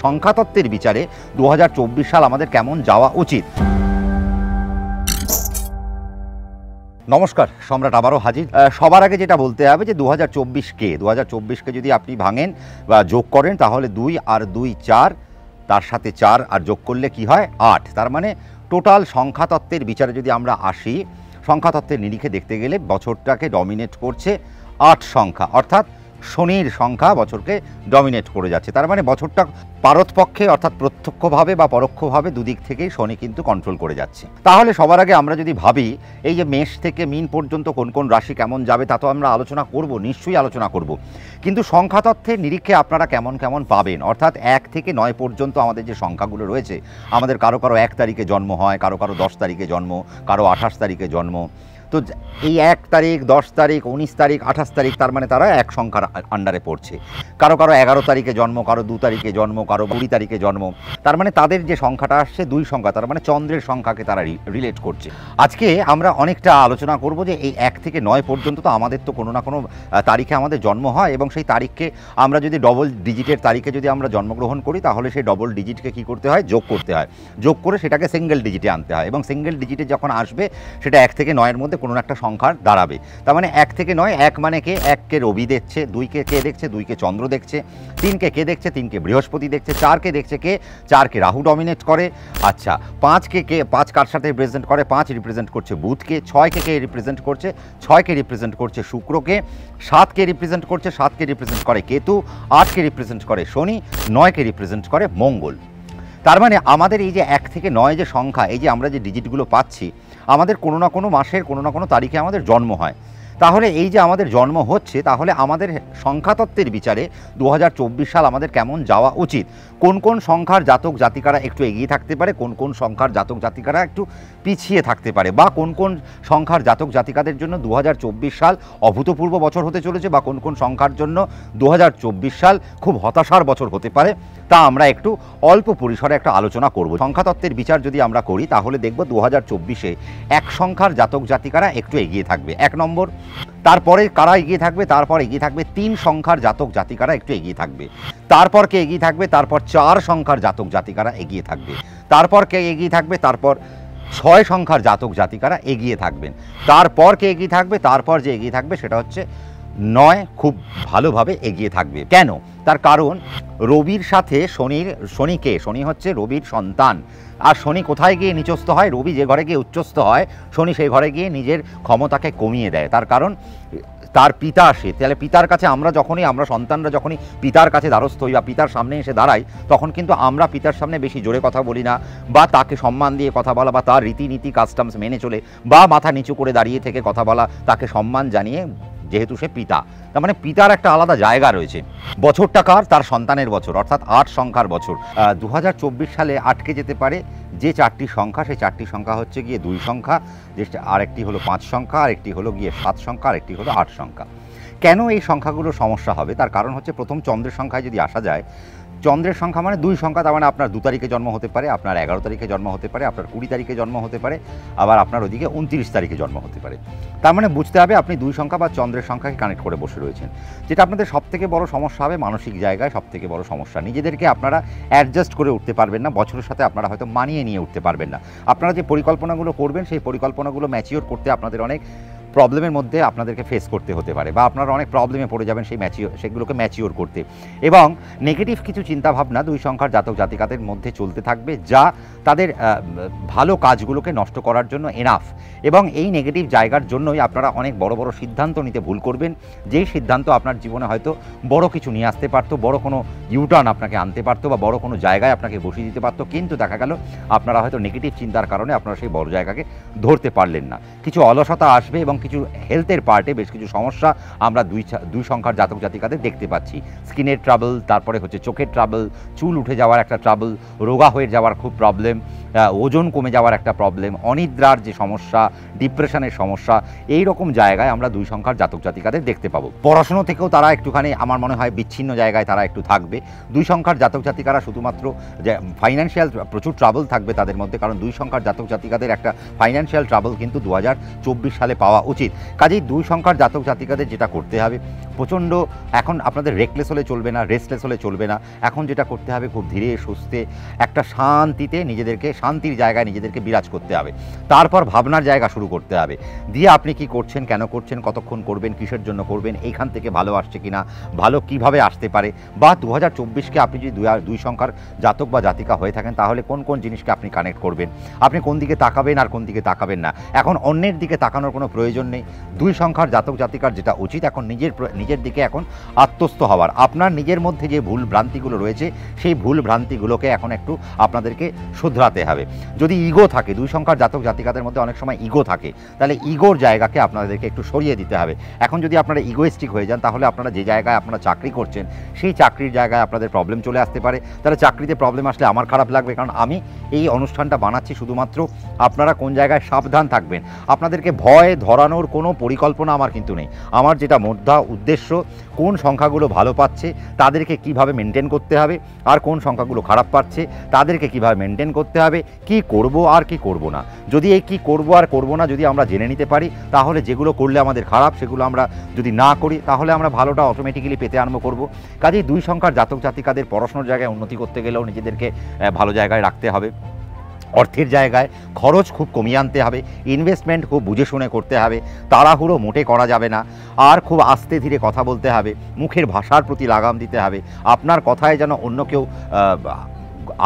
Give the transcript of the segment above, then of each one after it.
সংখ্যাতত্ত্বের বিচারে 2024 সাল আমাদের কেমন যাওয়া উচিত। নমস্কার, সম্রাট আবারও হাজির। সবার আগে যেটা বলতে হবে যে 2024কে যদি আপনি ভাঙেন বা যোগ করেন তাহলে 2 আর 2 4, তার সাথে 4 আর যোগ করলে কি হয় 8। তার মানে টোটাল সংখ্যাতত্ত্বের বিচারে যদি আমরা আসি, সংখ্যাতত্ত্বের নিরিখে দেখতে গেলে বছরটাকে ডমিনেট করছে 8 সংখ্যা, অর্থাৎ শনির সংখ্যা বছরকে ডমিনেট করে যাচ্ছে। তার মানে বছরটা পারতপক্ষে অর্থাৎ প্রত্যক্ষভাবে বা পরোক্ষভাবে দুদিক থেকেই শনি কিন্তু কন্ট্রোল করে যাচ্ছে। তাহলে সবার আগে আমরা যদি ভাবি এই যে মেষ থেকে মীন পর্যন্ত কোন কোন রাশি কেমন যাবে তা তো আমরা আলোচনা করব, নিশ্চয়ই আলোচনা করব, কিন্তু সংখ্যাতত্ত্বের নিরিখে আপনারা কেমন কেমন পাবেন, অর্থাৎ 1 থেকে 9 পর্যন্ত আমাদের যে সংখ্যাগুলো রয়েছে, আমাদের কারো কারো 1 তারিখে জন্ম হয়, কারো কারো 10 তারিখে জন্ম, কারো 28 তারিখে জন্ম। তো এই 1 তারিখ, 10 তারিখ, 19 তারিখ, 28 তারিখ, তার মানে তারা এক সংখ্যার আন্ডারে পড়ছে। কারো কারো 11 তারিখে জন্ম, কারো 2 তারিখে জন্ম, কারো 20 তারিখে জন্ম। তার মানে তাদের যে সংখ্যাটা আসছে 2 সংখ্যা, তার মানে চন্দ্রের সংখ্যাকে তারা রিলেট করছে। আজকে আমরা অনেকটা আলোচনা করব যে এই 1 থেকে 9 পর্যন্ত তো আমাদের তো কোনো না কোনো তারিখে আমাদের জন্ম হয়, এবং সেই তারিখকে আমরা যদি ডবল ডিজিটের তারিখে যদি আমরা জন্মগ্রহণ করি তাহলে সেই ডবল ডিজিটকে কী করতে হয়, যোগ করতে হয়। যোগ করে সেটাকে সিঙ্গেল ডিজিটে আনতে হয়, এবং সিঙ্গেল ডিজিটে যখন আসবে সেটা 1 থেকে 9-এর মধ্যে কোনো একটা সংখ্যার দাঁড়াবে। তার মানে 1 থেকে 9, 1 মানে কে, 1কে রবি দেখছে, 2কে কে দেখছে, 2কে চন্দ্র দেখছে, 3কে কে দেখছে, 3কে বৃহস্পতি দেখছে, 4কে দেখছে কে, 4কে রাহু ডমিনেট করে। আচ্ছা, 5কে কে, 5 কার সাথে রিপ্রেজেন্ট করে, 5 রিপ্রেজেন্ট করছে বুধকে, 6কে কে রিপ্রেজেন্ট করছে, 6কে রিপ্রেজেন্ট করছে শুক্রকে, 7কে রিপ্রেজেন্ট করছে, 7কে রিপ্রেজেন্ট করে কেতু, 8কে রিপ্রেজেন্ট করে শনি, 9কে রিপ্রেজেন্ট করে মঙ্গল। তার মানে আমাদের এই যে 1 থেকে 9 যে সংখ্যা, এই যে আমরা যে ডিজিটগুলো পাচ্ছি, আমাদের কোনো না কোনো মাসের কোনো না কোনো তারিখে আমাদের জন্ম হয়। তাহলে এই যে আমাদের জন্ম হচ্ছে, তাহলে আমাদের সংখ্যাতত্ত্বের বিচারে 2024 সাল আমাদের কেমন যাওয়া উচিত, কোন কোন সংখ্যার জাতক জাতিকারা একটু এগিয়ে থাকতে পারে, কোন কোন সংখ্যার জাতক জাতিকারা একটু পিছিয়ে থাকতে পারে, বা কোন কোন সংখ্যার জাতক জাতিকাদের জন্য 2024 সাল অভূতপূর্ব বছর হতে চলেছে, বা কোন কোন সংখ্যার জন্য 2024 সাল খুব হতাশার বছর হতে পারে, তা আমরা একটু অল্প পরিসরে একটা আলোচনা করব। সংখ্যাতত্ত্বের বিচার যদি আমরা করি তাহলে দেখব 2024-এ 1 সংখ্যার জাতক জাতিকারা একটু এগিয়ে থাকবে, 1 নম্বর। তারপরে কারা এগিয়ে থাকবে, তারপর এগিয়ে থাকবে 3 সংখ্যার জাতক জাতিকারা একটু এগিয়ে থাকবে, তারপর কে এগিয়ে থাকবে, তারপর 4 সংখ্যার জাতক জাতিকারা এগিয়ে থাকবে, তারপর কে এগিয়ে থাকবে, তারপর 6 সংখ্যার জাতক জাতিকারা এগিয়ে থাকবেন, তারপর কে এগিয়ে থাকবে, তারপর যে এগিয়ে থাকবে সেটা হচ্ছে 9 খুব ভালোভাবে এগিয়ে থাকবে। কেন? তার কারণ রবির সাথে শনি হচ্ছে রবির সন্তান, আর শনি কোথায় গিয়ে নিচস্থ হয়, রবি যে ঘরে গিয়ে উচ্চস্থ হয়, শনি সেই ঘরে গিয়ে নিজের ক্ষমতাকে কমিয়ে দেয়। তার কারণ তার পিতা আসে, তাহলে পিতার কাছে আমরা সন্তানরা যখনই পিতার কাছে দ্বারস্থ হই বা পিতার সামনে এসে দাঁড়াই, তখন কিন্তু আমরা পিতার সামনে বেশি জোরে কথা বলি না, বা তাকে সম্মান দিয়ে কথা বলা, বা তার রীতিনীতি কাস্টমস মেনে চলে, বা মাথা নিচু করে দাঁড়িয়ে থেকে কথা বলা, তাকে সম্মান জানিয়ে, যেহেতু সে পিতা। তার মানে পিতার একটা আলাদা জায়গা রয়েছে। বছরটা কার? তার সন্তানের বছর, অর্থাৎ 8 সংখ্যার বছর। 2024 সালে আটকে যেতে পারে যে 4টি সংখ্যা, সেই 4টি সংখ্যা হচ্ছে গিয়ে 2 সংখ্যা, যে আরেকটি হলো 5 সংখ্যা, আরেকটি হলো গিয়ে 7 সংখ্যা, আরেকটি হলো 8 সংখ্যা। কেন এই সংখ্যাগুলো সমস্যা হবে, তার কারণ হচ্ছে প্রথম চন্দ্রের সংখ্যায় যদি আসা যায়, চন্দ্রের সংখ্যা মানে 2 সংখ্যা, তার মানে আপনার 2 তারিখে জন্ম হতে পারে, আপনার 11 তারিখে জন্ম হতে পারে, আপনার 20 তারিখে জন্ম হতে পারে, আবার আপনার ওদিকে 29 তারিখে জন্ম হতে পারে। তার মানে বুঝতে হবে আপনি 2 সংখ্যা বা চন্দ্রের সংখ্যাকে কানেক্ট করে বসে রয়েছেন। যেটা আপনাদের সবথেকে বড় সমস্যা হবে, মানসিক জায়গায় সবথেকে বড় সমস্যা, নিজেদেরকে আপনারা অ্যাডজাস্ট করে উঠতে পারবেন না, বছরের সাথে আপনারা হয়তো মানিয়ে নিয়ে উঠতে পারবেন না। আপনারা যে পরিকল্পনাগুলো করবেন, সেই পরিকল্পনাগুলো ম্যাচিওর করতে আপনাদের অনেক প্রবলেমের মধ্যে আপনাদেরকে ফেস করতে হতে পারে, বা আপনারা অনেক প্রবলেমে পড়ে যাবেন সেগুলোকে ম্যাচিওর করতে, এবং নেগেটিভ কিছু চিন্তাভাবনা 2 সংখ্যার জাতক জাতিকাদের মধ্যে চলতে থাকবে, যা তাদের ভালো কাজগুলোকে নষ্ট করার জন্য এনাফ। এবং এই নেগেটিভ জায়গার জন্যই আপনারা অনেক বড় বড় সিদ্ধান্ত নিতে ভুল করবেন, যেই সিদ্ধান্ত আপনার জীবনে হয়তো বড় কিছু নিয়ে আসতে পারতো, বড় কোনো ইউটার্ন আপনাকে আনতে পারতো, বা বড় কোনো জায়গায় আপনাকে বসিয়ে দিতে পারতো, কিন্তু দেখা গেল আপনারা হয়তো নেগেটিভ চিন্তার কারণে আপনারা সেই বড় জায়গাকে ধরতে পারলেন না। কিছু অলসতা আসবে, এবং কিছু হেলথের পার্টে বেশ কিছু সমস্যা আমরা 2 সংখ্যার জাতক জাতিকাদের দেখতে পাচ্ছি। স্কিনের ট্রাবল, তারপরে হচ্ছে চোখের ট্রাবল, চুল উঠে যাওয়ার একটা ট্রাবল, রোগা হয়ে যাওয়ার খুব প্রবলেম, ওজন কমে যাওয়ার একটা প্রবলেম, অনিদ্রার যে সমস্যা, ডিপ্রেশনের সমস্যা, এই রকম জায়গায় আমরা 2 সংখ্যার জাতক জাতিকাদের দেখতে পাবো। পড়াশুনো থেকেও তারা একটুখানি আমার মনে হয় বিচ্ছিন্ন জায়গায় তারা একটু থাকবে। 2 সংখ্যার জাতক জাতিকারা শুধুমাত্র যে ফাইন্যান্সিয়াল প্রচুর ট্রাবল থাকবে তাদের মধ্যে, কারণ 2 সংখ্যার জাতক জাতিকাদের একটা ফাইন্যান্সিয়াল ট্রাবল কিন্তু 2024 সালে পাওয়া উচিত। কাজেই 2 সংখ্যার জাতক জাতিকাদের যেটা করতে হবে, প্রচণ্ড এখন আপনাদের রেকলেস হলে চলবে না, রেস্টলেস হলে চলবে না। এখন যেটা করতে হবে, খুব ধীরে সুস্থে একটা শান্তিতে নিজেদেরকে, শান্তির জায়গায় নিজেদেরকে বিরাজ করতে হবে। তারপর ভাবনার জায়গা শুরু করতে হবে, দিয়ে আপনি কি করছেন, কেন করছেন, কতক্ষণ করবেন, কিসের জন্য করবেন, এইখান থেকে ভালো আসছে কিনা, ভালো কিভাবে আসতে পারে, বা 2024কে আপনি যদি 2 সংখ্যার জাতক বা জাতিকা হয়ে থাকেন তাহলে কোন কোন জিনিসকে আপনি কানেক্ট করবেন, আপনি কোন দিকে তাকাবেন আর কোন দিকে তাকাবেন না। এখন অন্যের দিকে তাকানোর কোনো প্রয়োজন নেই। 2 সংখ্যার জাতক জাতিকার যেটা উচিত এখন নিজের দিকে এখন আত্মস্থ হওয়ার। আপনার নিজের মধ্যে যে ভুল ভ্রান্তিগুলো রয়েছে সেই ভুল ভ্রান্তিগুলোকে এখন একটু আপনাদেরকে শুধরাতে হবে। যদি ইগো থাকে, 2 সংখ্যার জাতক জাতিকাদের মধ্যে অনেক সময় ইগো থাকে, তাহলে ইগোর জায়গাকে আপনাদেরকে একটু সরিয়ে দিতে হবে। এখন যদি আপনারা ইগোয়েস্টিক হয়ে যান তাহলে আপনারা যে জায়গায় আপনারা চাকরি করছেন সেই চাকরির জায়গায় আপনাদের প্রবলেম চলে আসতে পারে। তাহলে চাকরিতে প্রবলেম আসলে আমার খারাপ লাগবে, কারণ আমি এই অনুষ্ঠানটা বানাচ্ছি শুধুমাত্র আপনারা কোন জায়গায় সাবধান থাকবেন। আপনাদেরকে ভয় ধরানোর কোনো পরিকল্পনা আমার কিন্তু নেই। আমার যেটা মোদ্দা উদ্দেশ্য, কোন সংখ্যাগুলো ভালো পাচ্ছে তাদেরকে কিভাবে মেনটেন করতে হবে, আর কোন সংখ্যাগুলো খারাপ পাচ্ছে তাদেরকে কিভাবে মেনটেন করতে হবে, কি করব আর কি করব না। যদি এই কি করব আর করব না যদি আমরা জেনে নিতে পারি, তাহলে যেগুলো করলে আমাদের খারাপ সেগুলো আমরা যদি না করি তাহলে আমরা ভালোটা অটোমেটিক্যালি পেতে আরম্ভ করব। কাজেই 2 সংখ্যার জাতক জাতিকাদের পড়াশোনার জায়গায় উন্নতি করতে গেলেও নিজেদেরকে ভালো জায়গায় রাখতে হবে। অর্থের জায়গায় খরচ খুব কমিয়ে আনতে হবে, ইনভেস্টমেন্ট খুব বুঝে শুনে করতে হবে, তাড়াহুড়ো মোটে করা যাবে না, আর খুব আস্তে ধীরে কথা বলতে হবে, মুখের ভাষার প্রতি লাগাম দিতে হবে। আপনার কথায় যেন অন্য কেউ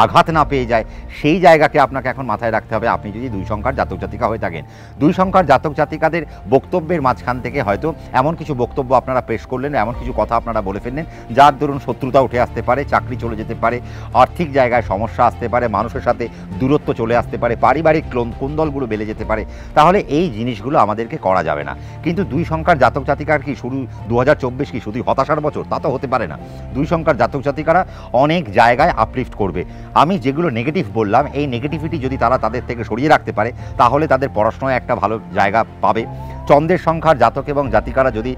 আঘাত না পেয়ে যায় সেই জায়গাকে আপনাকে এখন মাথায় রাখতে হবে, আপনি যদি 2 সংখ্যার জাতক জাতিকা হয়ে থাকেন। 2 সংখ্যার জাতক জাতিকাদের বক্তব্যের মাঝখান থেকে হয়তো এমন কিছু বক্তব্য আপনারা পেশ করলেন, এমন কিছু কথা আপনারা বলে ফেললেন যার দরুন শত্রুতা উঠে আসতে পারে, চাকরি চলে যেতে পারে, আর্থিক জায়গায় সমস্যা আসতে পারে, মানুষের সাথে দূরত্ব চলে আসতে পারে, পারিবারিক কুন্দলগুলো বেড়ে যেতে পারে। তাহলে এই জিনিসগুলো আমাদেরকে করা যাবে না। কিন্তু 2 সংখ্যার জাতক জাতিকার কি শুরু 2024 কি শুধু হতাশার বছর? তা তো হতে পারে না। 2 সংখ্যার জাতক জাতিকারা অনেক জায়গায় আপলিফ্ট করবে। আমি যেগুলো নেগেটিভ বললাম, এই নেগেটিভিটি যদি তারা তাদের থেকে সরিয়ে রাখতে পারে তাহলে তাদের পড়াশোনায় একটা ভালো জায়গা পাবে। চন্দ্রের সংখ্যার জাতক এবং জাতিকারা যদি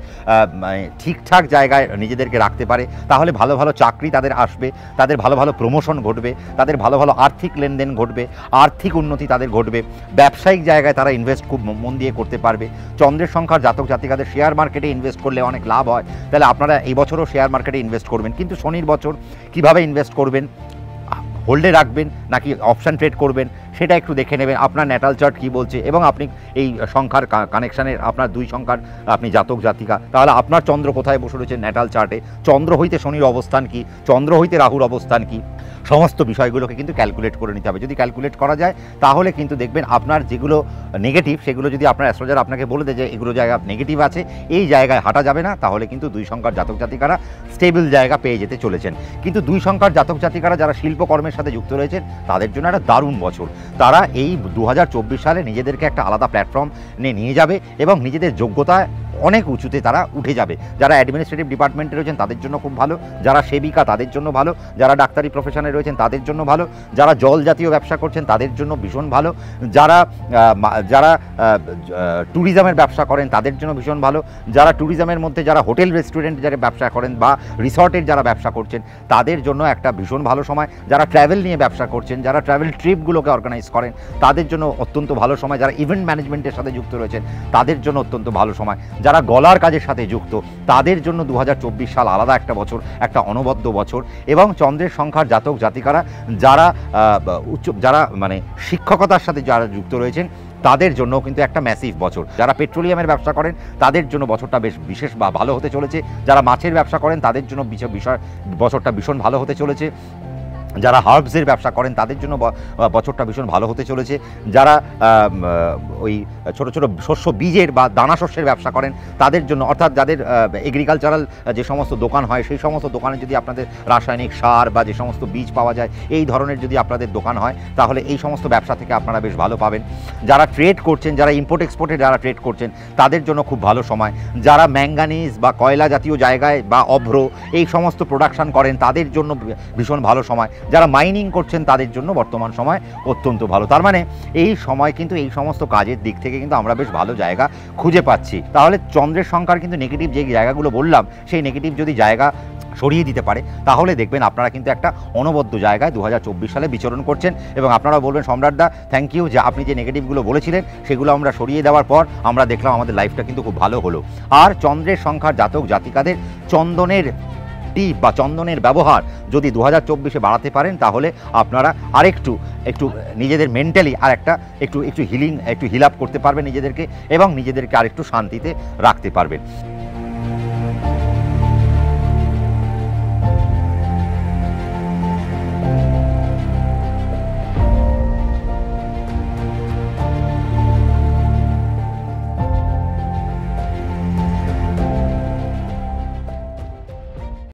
ঠিকঠাক জায়গায় নিজেদেরকে রাখতে পারে তাহলে ভালো ভালো চাকরি তাদের আসবে, তাদের ভালো ভালো প্রমোশন ঘটবে, তাদের ভালো ভালো আর্থিক লেনদেন ঘটবে, আর্থিক উন্নতি তাদের ঘটবে, ব্যবসায়িক জায়গায় তারা ইনভেস্ট খুব মন দিয়ে করতে পারবে। চন্দ্রের সংখ্যার জাতক জাতিকাদের শেয়ার মার্কেটে ইনভেস্ট করলে অনেক লাভ হয়, তাহলে আপনারা এই বছরও শেয়ার মার্কেটে ইনভেস্ট করবেন। কিন্তু শনির বছর কিভাবে ইনভেস্ট করবেন, হোল্ডে রাখবেন নাকি অপশান ট্রেড করবেন সেটা একটু দেখে নেবেন, আপনার ন্যাটাল চার্ট কী বলছে, এবং আপনি এই সংখ্যার কানেকশানের আপনার 2 সংখ্যার আপনি জাতক জাতিকা, তাহলে আপনার চন্দ্র কোথায় বসে রয়েছে ন্যাটাল চার্টে, চন্দ্র হইতে শনির অবস্থান কি, চন্দ্র হইতে রাহুর অবস্থান কি, সমস্ত বিষয়গুলোকে কিন্তু ক্যালকুলেট করে নিতে হবে। যদি ক্যালকুলেট করা যায় তাহলে কিন্তু দেখবেন আপনার যেগুলো নেগেটিভ সেগুলো যদি আপনার অ্যাস্ট্রোলজার আপনাকে বলে দেয় যে এগুলো জায়গা নেগেটিভ আছে, এই জায়গায় হাঁটা যাবে না, তাহলে কিন্তু 2 সংখ্যার জাতক জাতিকারা স্টেবল জায়গা পেয়ে যেতে চলেছেন। কিন্তু 2 সংখ্যার জাতক জাতিকারা যারা শিল্পকর্মের সাথে যুক্ত রয়েছেন তাদের জন্য একটা দারুণ বছর। তারা এই 2024 সালে নিজেদেরকে একটা আলাদা প্ল্যাটফর্ম নিয়ে যাবে এবং নিজেদের যোগ্যতায় অনেক উঁচুতে তারা উঠে যাবে। যারা অ্যাডমিনিস্ট্রেটিভ ডিপার্টমেন্টে রয়েছেন তাদের জন্য খুব ভালো, যারা সেবিকা তাদের জন্য ভালো, যারা ডাক্তারি প্রফেশনে রয়েছেন তাদের জন্য ভালো, যারা জল জাতীয় ব্যবসা করছেন তাদের জন্য ভীষণ ভালো, যারা যারা ট্যুরিজমের ব্যবসা করেন তাদের জন্য ভীষণ ভালো, যারা ট্যুরিজমের মধ্যে যারা হোটেল রেস্টুরেন্ট যারা ব্যবসা করেন বা রিসর্টের যারা ব্যবসা করছেন তাদের জন্য একটা ভীষণ ভালো সময়, যারা ট্র্যাভেল নিয়ে ব্যবসা করছেন, যারা ট্র্যাভেল ট্রিপগুলোকে অর্গানাইজ করেন তাদের জন্য অত্যন্ত ভালো সময়, যারা ইভেন্ট ম্যানেজমেন্টের সাথে যুক্ত রয়েছেন তাদের জন্য অত্যন্ত ভালো সময়, যারা গলার কাজের সাথে যুক্ত তাদের জন্য 2024 সাল আলাদা একটা বছর, একটা অনবদ্য বছর। এবং চন্দ্রের সংখ্যার জাতক জাতিকারা যারা যারা মানে শিক্ষকতার সাথে যারা যুক্ত রয়েছেন তাদের জন্য কিন্তু একটা ম্যাসিভ বছর। যারা পেট্রোলিয়ামের ব্যবসা করেন তাদের জন্য বছরটা বেশ বিশেষ বা ভালো হতে চলেছে, যারা মাছের ব্যবসা করেন তাদের জন্য বছরটা ভীষণ ভালো হতে চলেছে, যারা হার্বসের ব্যবসা করেন তাদের জন্য বছরটা ভীষণ ভালো হতে চলেছে, যারা ওই ছোটো ছোটো শস্য বীজের বা দানা শস্যের ব্যবসা করেন তাদের জন্য, অর্থাৎ যাদের এগ্রিকালচারাল যে সমস্ত দোকান হয় সেই সমস্ত দোকানে যদি আপনাদের রাসায়নিক সার বা যে সমস্ত বীজ পাওয়া যায় এই ধরনের যদি আপনাদের দোকান হয় তাহলে এই সমস্ত ব্যবসা থেকে আপনারা বেশ ভালো পাবেন। যারা ট্রেড করছেন, যারা ইম্পোর্ট এক্সপোর্টে যারা ট্রেড করছেন তাদের জন্য খুব ভালো সময়, যারা ম্যাঙ্গানিজ বা কয়লা জাতীয় জায়গায় বা অভ্র এই সমস্ত প্রোডাকশান করেন তাদের জন্য ভীষণ ভালো সময়, যারা মাইনিং করছেন তাদের জন্য বর্তমান সময় অত্যন্ত ভালো। তার মানে এই সময় কিন্তু এই সমস্ত কাজের দিক থেকে কিন্তু আমরা বেশ ভালো জায়গা খুঁজে পাচ্ছি। তাহলে চন্দ্রের সংখ্যার কিন্তু নেগেটিভ যে জায়গাগুলো বললাম, সেই নেগেটিভ যদি জায়গা সরিয়ে দিতে পারে তাহলে দেখবেন আপনারা কিন্তু একটা অনবদ্য জায়গায় 2024 সালে বিচরণ করছেন। এবং আপনারা বলবেন সম্রাটদা থ্যাংক ইউ, যে আপনি যে নেগেটিভগুলো বলেছিলেন সেগুলো আমরা সরিয়ে দেওয়ার পর আমরা দেখলাম আমাদের লাইফটা কিন্তু খুব ভালো হলো। আর চন্দ্রের সংখ্যার জাতক জাতিকাদের চন্দনের টিপ বা চন্দনের ব্যবহার যদি 2024-এ বাড়াতে পারেন তাহলে আপনারা আরেকটু নিজেদের মেন্টালি আর একটু হিলিং, একটু হিল আপ করতে পারবেন নিজেদেরকে এবং নিজেদেরকে আরেকটু শান্তিতে রাখতে পারবেন।